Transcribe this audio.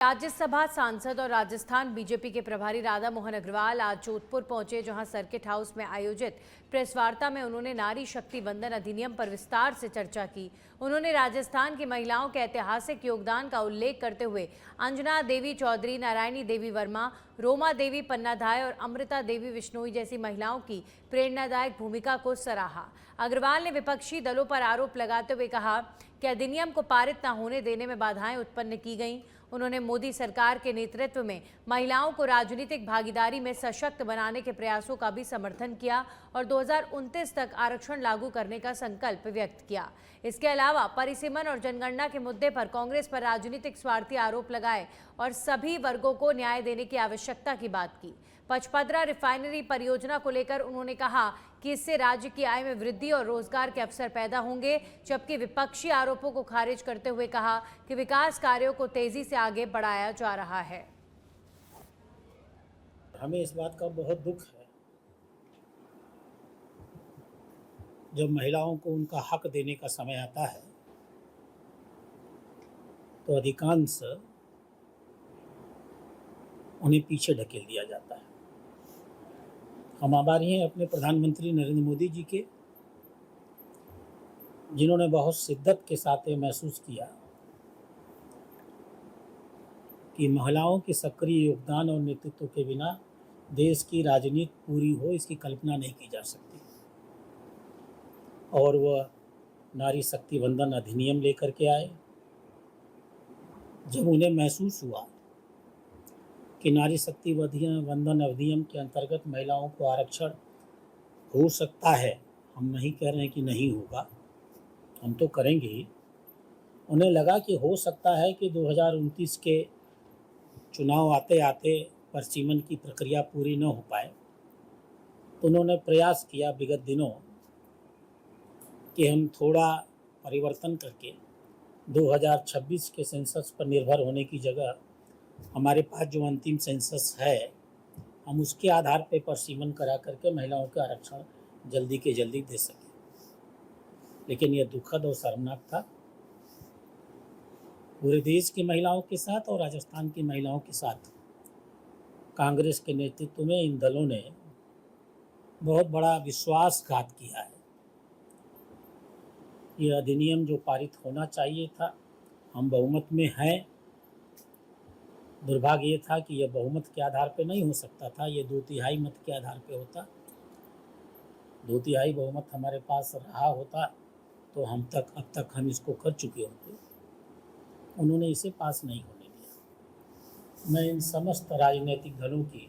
राज्यसभा सांसद और राजस्थान बीजेपी के प्रभारी राधा मोहन अग्रवाल आज जोधपुर पहुंचे, जहां सर्किट हाउस में आयोजित प्रेस वार्ता में उन्होंने नारी शक्ति वंदन अधिनियम पर विस्तार से चर्चा की। उन्होंने राजस्थान की महिलाओं के ऐतिहासिक योगदान का उल्लेख करते हुए अंजना देवी चौधरी, नारायणी देवी वर्मा, रोमा देवी पन्नाधाय और अमृता देवी विश्नोई जैसी महिलाओं की प्रेरणादायक भूमिका को सराहा। अग्रवाल ने विपक्षी दलों पर आरोप लगाते हुए कहा कि अधिनियम को पारित न होने देने में बाधाएं उत्पन्न की गईं। उन्होंने मोदी सरकार के नेतृत्व में महिलाओं को राजनीतिक भागीदारी में सशक्त बनाने के प्रयासों का भी समर्थन किया और 2029 तक आरक्षण लागू करने का संकल्प व्यक्त किया। इसके अलावा परिसीमन और जनगणना के मुद्दे पर कांग्रेस पर राजनीतिक स्वार्थी आरोप लगाए और सभी वर्गों को न्याय देने की आवश्यकता की बात की। पचपदरा रिफाइनरी परियोजना को लेकर उन्होंने कहा कि इससे राज्य की आय में वृद्धि और रोजगार के अवसर पैदा होंगे, जबकि विपक्षी आरोपों को खारिज करते हुए कहा कि विकास कार्यों को तेजी से आगे बढ़ाया जा रहा है। हमें इस बात का बहुत दुख है जब महिलाओं को उनका हक देने का समय आता है तो अधिकांश उन्हें पीछे ढकेल दिया जाता है। हम आभारी हैं अपने प्रधानमंत्री नरेंद्र मोदी जी के, जिन्होंने बहुत शिद्दत के साथ ये महसूस किया कि महिलाओं के सक्रिय योगदान और नेतृत्व के बिना देश की राजनीति पूरी हो, इसकी कल्पना नहीं की जा सकती। और वह नारी शक्ति वंदन अधिनियम लेकर के आए। जब उन्हें महसूस हुआ कि नारी शक्ति वंदन अधिनियम के अंतर्गत महिलाओं को आरक्षण हो सकता है, हम नहीं कह रहे हैं कि नहीं होगा, हम तो करेंगे ही। उन्हें लगा कि हो सकता है कि 2029 के चुनाव आते आते परिसीमन की प्रक्रिया पूरी न हो पाए, तो उन्होंने प्रयास किया विगत दिनों कि हम थोड़ा परिवर्तन करके 2026 के सेंसस पर निर्भर होने की जगह हमारे पास जो अंतिम सेंसस है, हम उसके आधार पर परिसीमन करा करके महिलाओं का आरक्षण जल्दी के जल्दी दे सकें। लेकिन यह दुखद और शर्मनाक था। पूरे देश की महिलाओं के साथ और राजस्थान की महिलाओं के साथ कांग्रेस के नेतृत्व में इन दलों ने बहुत बड़ा विश्वासघात किया है। यह अधिनियम जो पारित होना चाहिए था, हम बहुमत में हैं। दुर्भाग्य ये था कि यह बहुमत के आधार पर नहीं हो सकता था, ये 2/3 मत के आधार पर होता। 2/3 बहुमत हमारे पास रहा होता तो अब तक हम इसको कर चुके होते। उन्होंने इसे पास नहीं होने दिया। मैं इन समस्त राजनीतिक दलों की